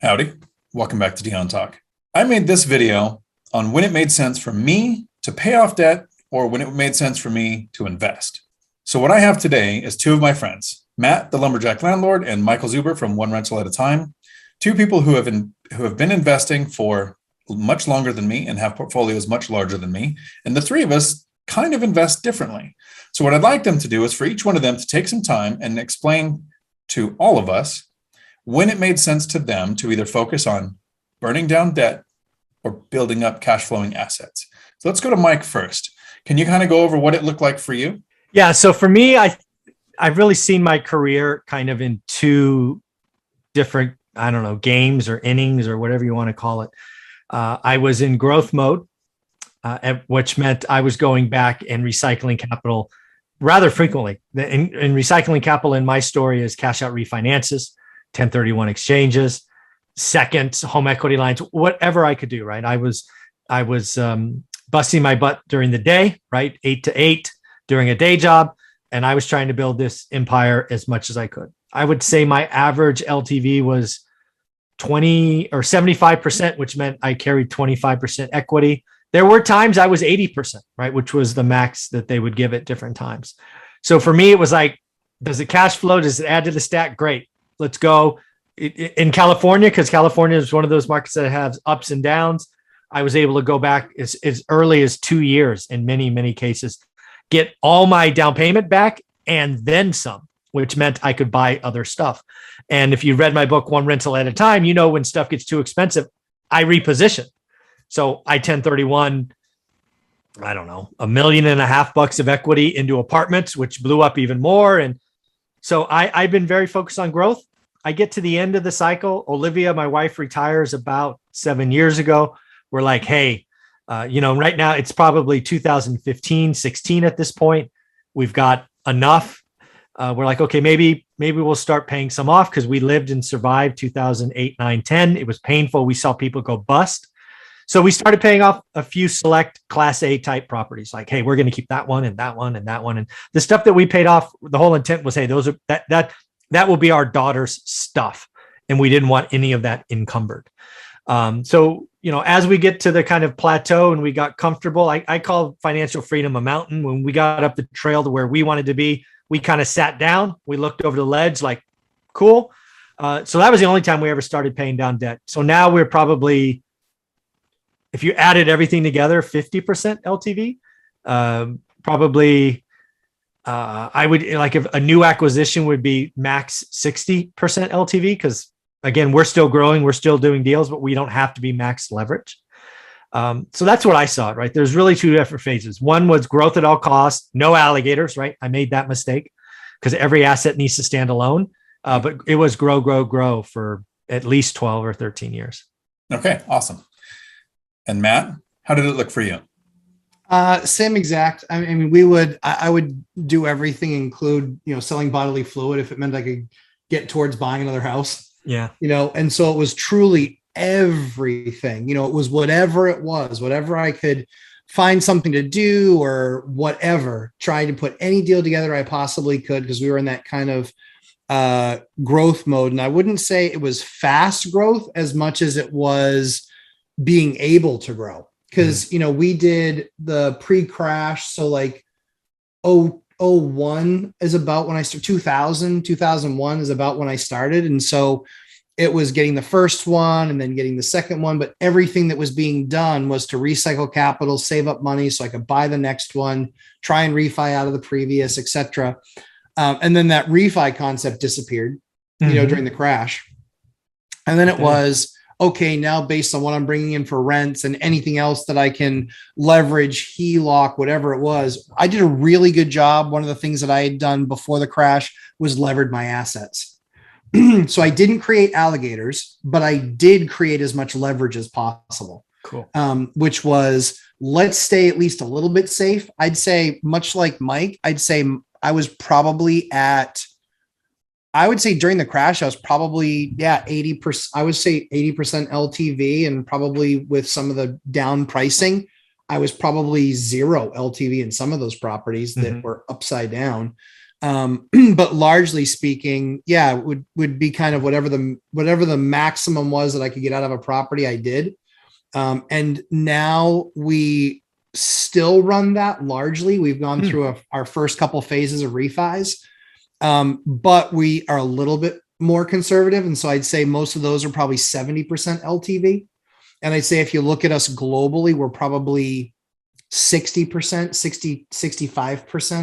Howdy, welcome back to Dion Talk. I made this video on when it made sense for me to pay off debt or when it made sense for me to invest. So what I have today is two of my friends, Matt, the Lumberjack Landlord, and Michael Zuber from One Rental at a Time, two people who have been investing for much longer than me and have portfolios much larger than me. And the three of us kind of invest differently. So what I'd like them to do is for each one of them to take some time and explain to all of us when it made sense to them to either focus on burning down debt or building up cash flowing assets. So let's go to Mike first. Can you kind of go over what it looked like for you? Yeah. So for me, I've really seen my career kind of in two different, games or innings or whatever you want to call it. I was in growth mode, which meant I was going back and recycling capital rather frequently. In recycling capital in my story is cash out refinances, 1031 exchanges, seconds, home equity lines, whatever I could do, right? I was busting my butt during the day, right? 8 to 8 during a day job. And I was trying to build this empire as much as I could. I would say my average LTV was 20 or 75%, which meant I carried 25% equity. There were times I was 80%, right? Which was the max that they would give at different times. So for me, it was like, does it cash flow? Does it add to the stack? Great. Let's go. In California, because California is one of those markets that has ups and downs. I was able to go back as early as 2 years in many, many cases, get all my down payment back and then some, which meant I could buy other stuff. And if you read my book, One Rental at a Time, you know, when stuff gets too expensive, I reposition. So I 1031, $1.5 million of equity into apartments, which blew up even more. And so I've been very focused on growth. I get to the end of the cycle. Olivia, my wife, retires about 7 years ago. We're like, hey, right now it's probably 2015, 16 at this point. We've got enough. We're like, okay, maybe we'll start paying some off because we lived and survived 2008, 9, 10. It was painful. We saw people go bust. So we started paying off a few select Class A type properties. Like, hey, we're going to keep that one and that one and that one. And the stuff that we paid off, the whole intent was, hey, those are that will be our daughter's stuff. And we didn't want any of that encumbered. So, as we get to the kind of plateau and we got comfortable, I call financial freedom a mountain. When we got up the trail to where we wanted to be, we kind of sat down, we looked over the ledge like, cool. So that was the only time we ever started paying down debt. So now we're probably, if you added everything together, 50% LTV, probably, I would like if a new acquisition would be max 60% LTV. Because again, we're still growing, we're still doing deals, but we don't have to be max leverage. So that's what I saw, right? There's really two different phases. One was growth at all costs, no alligators, right? I made that mistake because every asset needs to stand alone. But it was grow for at least 12 or 13 years. Okay, awesome. And Matt, how did it look for you? Same exact. I mean, I would do everything, include, selling bodily fluid if it meant I could get towards buying another house. Yeah. And so it was truly everything, it was whatever it was, whatever I could find something to do or whatever, trying to put any deal together I possibly could, because we were in that kind of growth mode. And I wouldn't say it was fast growth as much as it was being able to grow. Because, we did the pre-crash. So like 01 is about when I started, 2001 is about when I started. And so it was getting the first one and then getting the second one. But everything that was being done was to recycle capital, save up money so I could buy the next one, try and refi out of the previous, etc. And then that refi concept disappeared, during the crash. And then it was, okay, now based on what I'm bringing in for rents and anything else that I can leverage, HELOC, whatever it was, I did a really good job. One of the things that I had done before the crash was levered my assets. So I didn't create alligators, but I did create as much leverage as possible. Cool. Which was, let's stay at least a little bit safe. I'd say, much like Mike, I'd say I was probably I would say during the crash, I was probably, 80%. I would say 80% LTV, and probably with some of the down pricing, I was probably 0 LTV in some of those properties that were upside down. But largely speaking, yeah, would be kind of whatever the maximum was that I could get out of a property, I did. And now we still run that largely. We've gone through our first couple phases of refis, but we are a little bit more conservative. And so I'd say most of those are probably 70% LTV. And I'd say if you look at us globally, we're probably 60%, 65%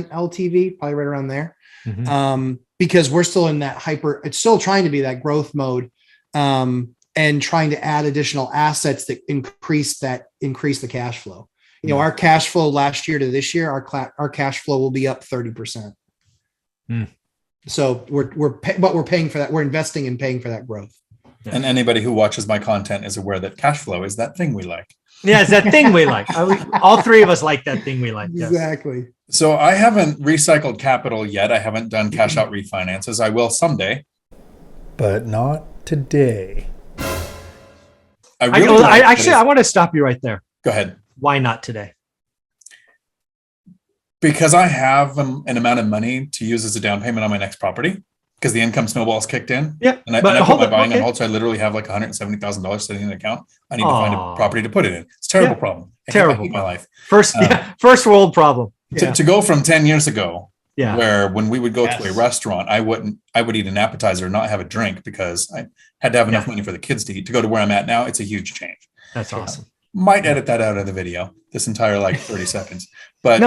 LTV, probably right around there. Because we're still in that it's still trying to be that growth mode, and trying to add additional assets that increase the cash flow. You know, our cash flow last year to this year, our cash flow will be up 30%. So we're paying for that. We're investing and paying for that growth. And anybody who watches my content is aware that cash flow is that thing we like. Yeah, it's that thing we like. All three of us like that thing we like. Yes. Exactly. So I haven't recycled capital yet. I haven't done cash out refinances. I will someday, but not today. I want to stop you right there. Go ahead. Why not today? Because I have an amount of money to use as a down payment on my next property, because the income snowball's kicked in. Yeah. And I put my buying on hold. So I literally have like $170,000 sitting in an account. I need to find a property to put it in. It's a terrible problem. I hate my life. First world problem. To go from 10 years ago, where when we would go to a restaurant, I would eat an appetizer, not have a drink, because I had to have enough money for the kids to eat. To go to where I'm at now, it's a huge change. That's awesome. Might edit that out of the video, this entire 30 seconds. But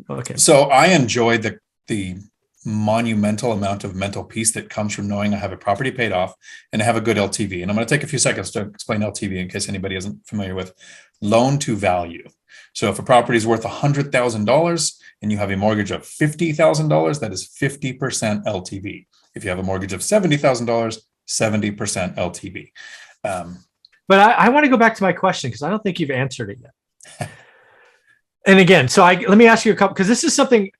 okay. So I enjoy the monumental amount of mental peace that comes from knowing I have a property paid off and I have a good LTV. And I'm going to take a few seconds to explain LTV in case anybody isn't familiar with loan to value. So if a property is worth $100,000 and you have a mortgage of $50,000, that is 50% LTV. If you have a mortgage of $70,000, 70% LTV. But I want to go back to my question, because I don't think you've answered it yet. And again, so let me ask you a couple, because this is something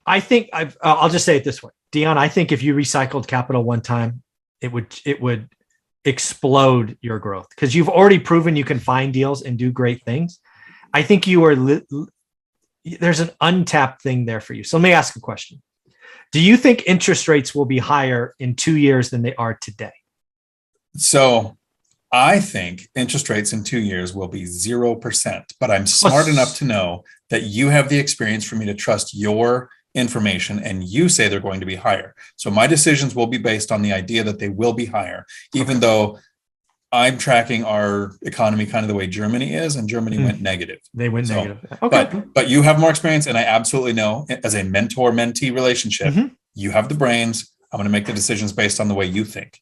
I think I'll just say it this way. Dion, I think if you recycled capital one time, it would explode your growth, because you've already proven you can find deals and do great things. I think there's an untapped thing there for you. So let me ask a question. Do you think interest rates will be higher in 2 years than they are today? So I think interest rates in 2 years will be 0%, but I'm smart enough to know that you have the experience for me to trust your information, and you say they're going to be higher. So my decisions will be based on the idea that they will be higher, even though I'm tracking our economy kind of the way Germany is, and Germany went negative. They went negative. Okay. But you have more experience, and I absolutely know, as a mentor-mentee relationship, you have the brains. I'm going to make the decisions based on the way you think.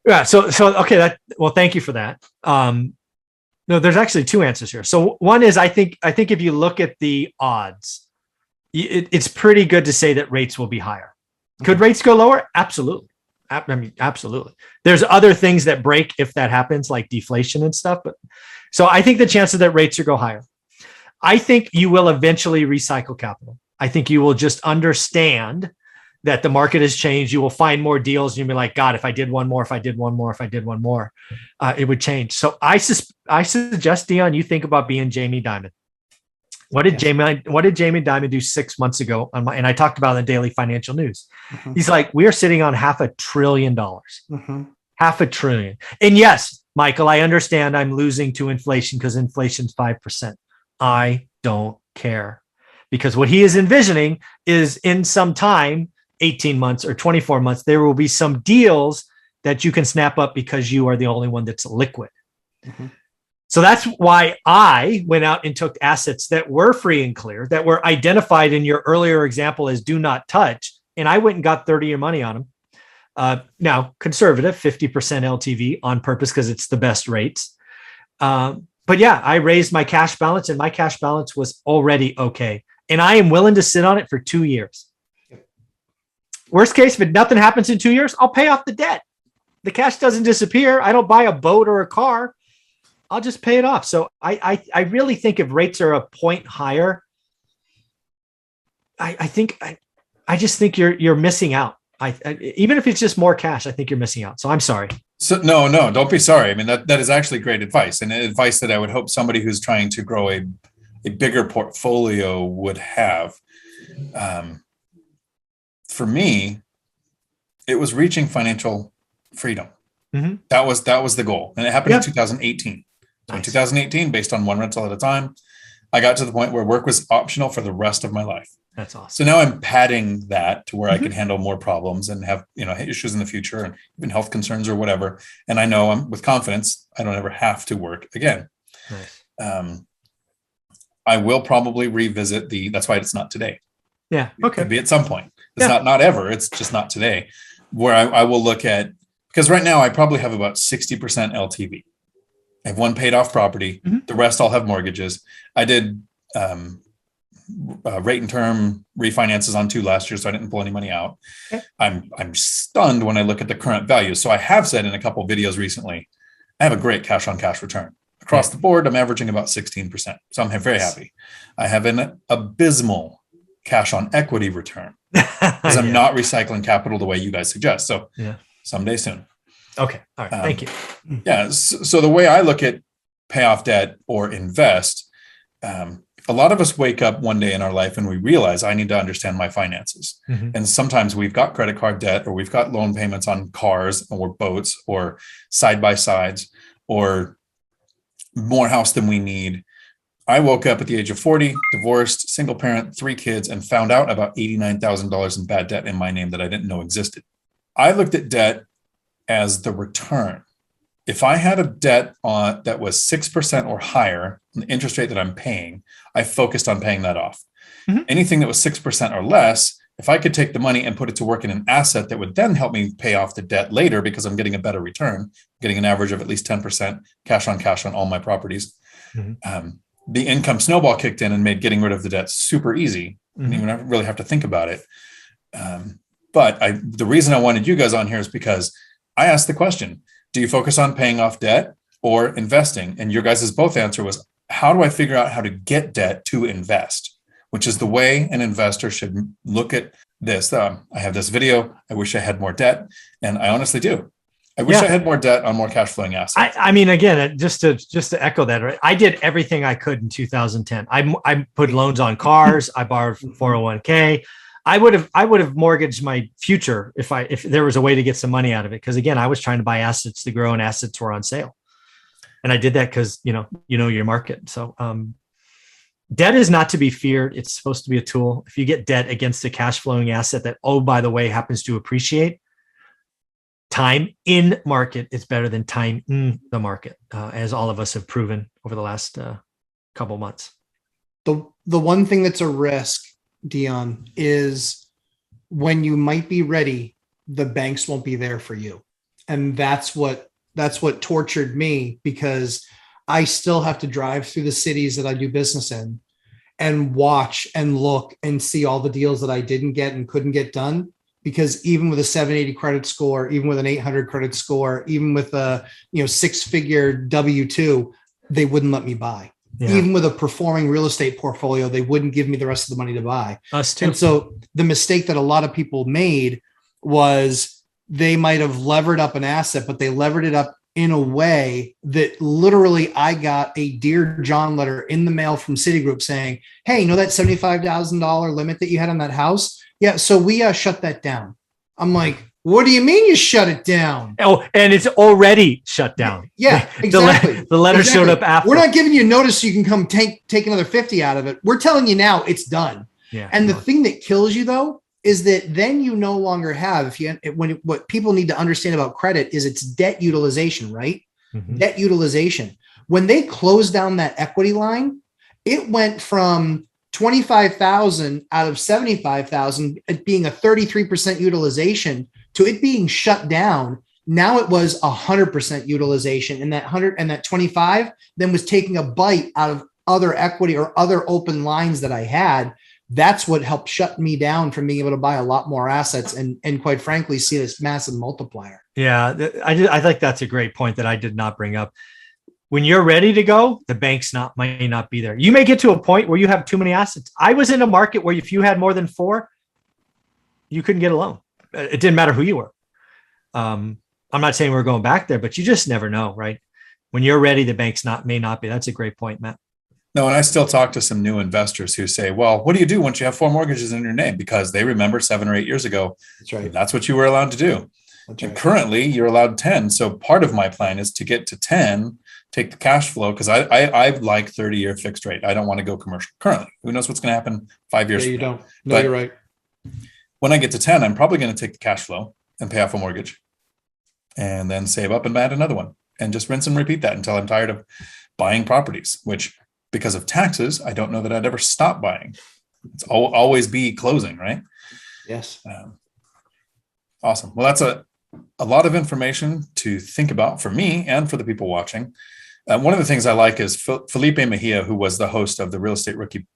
Yeah. So okay. Well, thank you for that. No, there's actually two answers here. So one is, I think if you look at the odds, it's pretty good to say that rates will be higher. Could rates go lower? Absolutely. I mean, absolutely. There's other things that break if that happens, like deflation and stuff. But so I think the chances that rates will go higher. I think you will eventually recycle capital. I think you will just understand that the market has changed. You will find more deals, and you'll be like, God, if I did one more, it would change. So I suggest, Dion, you think about being Jamie Dimon. What did Jamie Dimon do 6 months ago? And I talked about it in the Daily Financial News. He's like, we are sitting on $500 billion. $500 billion. And yes, Michael, I understand I'm losing to inflation because inflation's 5%. I don't care, because what he is envisioning is in some time, 18 months or 24 months, there will be some deals that you can snap up because you are the only one that's liquid. So that's why I went out and took assets that were free and clear, that were identified in your earlier example as do not touch. And I went and got 30-year money on them. Now, conservative, 50% LTV on purpose because it's the best rates. But yeah, I raised my cash balance, and my cash balance was already okay. And I am willing to sit on it for 2 years. Worst case, if nothing happens in 2 years, I'll pay off the debt. The cash doesn't disappear. I don't buy a boat or a car. I'll just pay it off. So I really think if rates are a point higher, I just think you're missing out. Even if it's just more cash, I think you're missing out. So I'm sorry. So no, don't be sorry. I mean, that is actually great advice, and advice that I would hope somebody who's trying to grow a bigger portfolio would have. for me, it was reaching financial freedom. Mhm. That was the goal. And it happened Yeah. in 2018. So in Nice. 2018, based on one rental at a time, I got to the point where work was optional for the rest of my life. That's awesome. So now I'm padding that to where I Mhm. can handle more problems and have, issues in the future and even health concerns or whatever. And I know I'm with confidence, I don't ever have to work again. Nice. I will probably revisit that's why it's not today. Yeah. It Okay. could be at some point. It's Yeah. not ever. It's just not today. Where I will look at, because right now I probably have about 60% LTV. I have one paid off property. Mhm. The rest all have mortgages. I did rate and term refinances on 2 last year, so I didn't pull any money out. Okay. I'm stunned when I look at the current value. So I have said in a couple of videos recently, I have a great cash on cash return. Across the board, I'm averaging about 16%. So I'm very happy. I have an abysmal cash on equity return because I'm not recycling capital the way you guys suggest. So someday soon. Okay. All right. Thank you. Yeah. So the way I look at pay off debt or invest, a lot of us wake up one day in our life and we realize I need to understand my finances. Mhm. And sometimes we've got credit card debt or we've got loan payments on cars or boats or side by sides or more house than we need. I woke up at the age of 40, divorced, single parent, 3 kids, and found out about $89,000 in bad debt in my name that I didn't know existed. I looked at debt as the return. If I had a debt that was 6% or higher, the interest rate that I'm paying, I focused on paying that off. Mhm. Anything that was 6% or less, if I could take the money and put it to work in an asset that would then help me pay off the debt later because I'm getting a better return, getting an average of at least 10% cash on all my properties. Mhm. The income snowball kicked in and made getting rid of the debt super easy. I didn't even really have to think about it. But the reason I wanted you guys on here is because I asked the question, do you focus on paying off debt or investing? And your guys' both answer was, how do I figure out how to get debt to invest? Which is the way an investor should look at this. I have this video. I wish I had more debt. And I honestly do. I wish I had more debt on more cash flowing assets. I mean, again, just to echo that, right? I did everything I could in 2010. I put loans on cars. I borrowed from 401k. I would have mortgaged my future if there was a way to get some money out of it. Because again, I was trying to buy assets to grow, and assets were on sale, and I did that because you know your market. So debt is not to be feared. It's supposed to be a tool. If you get debt against a cash flowing asset that, oh, by the way, happens to appreciate, time in market is better than time in the market, as all of us have proven over the last couple months. The one thing that's a risk, Dion, is when you might be ready, the banks won't be there for you. And that's what tortured me, because I still have to drive through the cities that I do business in and watch and look and see all the deals that I didn't get and couldn't get done. Because even with a 780 credit score, even with an 800 credit score, even with a 6-figure W-2, they wouldn't let me buy. Yeah. Even with a performing real estate portfolio, they wouldn't give me the rest of the money to buy. Us too. And so the mistake that a lot of people made was they might have levered up an asset, but they levered it up in a way that literally I got a Dear John letter in the mail from Citigroup saying, hey, you know that $75,000 limit that you had on that house? Yeah, so we shut that down. I'm like, what do you mean you shut it down? Oh, and it's already shut down. Yeah, exactly. The letter showed up after. We're not giving you notice so you can come take another 50 out of it. We're telling you now it's done. Yeah. And the thing that kills you though is that then you no longer have, what people need to understand about credit is it's debt utilization, right? Mm-hmm. Debt utilization. When they closed down that equity line, it went from 25,000 out of 75,000 it being a 33% utilization to it being shut down. Now it was 100% utilization, and that 100 and that 25 then was taking a bite out of other equity or other open lines that I had. That's what helped shut me down from being able to buy a lot more assets and quite frankly, see this massive multiplier. Yeah, I think that's a great point that I did not bring up. When you're ready to go, the banks may not be there. You may get to a point where you have too many assets. I was in a market where if you had more than 4, you couldn't get a loan. It didn't matter who you were. I'm not saying we're going back there, but you just never know, right? When you're ready, the banks may not be. That's a great point, Matt. No, and I still talk to some new investors who say, well, what do you do once you have 4 mortgages in your name? Because they remember 7 or 8 years ago, That's right. that's what you were allowed to do. That's And right. currently you're allowed 10. So part of my plan is to get to 10, take the cash flow, because I like 30-year fixed rate. I don't want to go commercial currently. Who knows what's going to happen 5 years Yeah, you from now. don't. No, But you're right. when I get to 10, I'm probably going to take the cash flow and pay off a mortgage and then save up and add another one and just rinse and repeat that until I'm tired of buying properties, which because of taxes, I don't know that I'd ever stop buying. It's always be closing, right? Yes. Awesome. Well, that's a lot of information to think about for me and for the people watching. One of the things I like is Felipe Mejia, who was the host of the Real Estate Rookie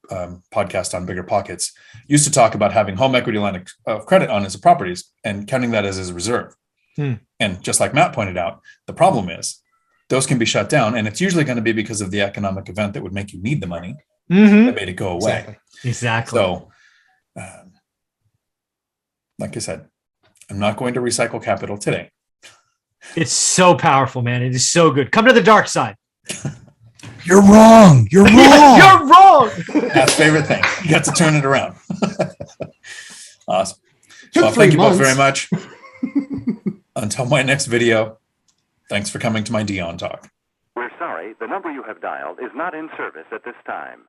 podcast on BiggerPockets, used to talk about having home equity line of credit on his properties and counting that as his reserve. And just like Matt pointed out, the problem is those can be shut down, and it's usually going to be because of the economic event that would make you need the money that made it go away. Exactly. So, like I said, I'm not going to recycle capital today. It's so powerful, man. It is so good. Come to the dark side. You're wrong. You're wrong. You're wrong. That's favorite thing. You got to turn it around. Awesome. Took Well, 3 thank you both months. very much. Until my next video, thanks for coming to my Dion Talk. We're sorry, the number you have dialed is not in service at this time.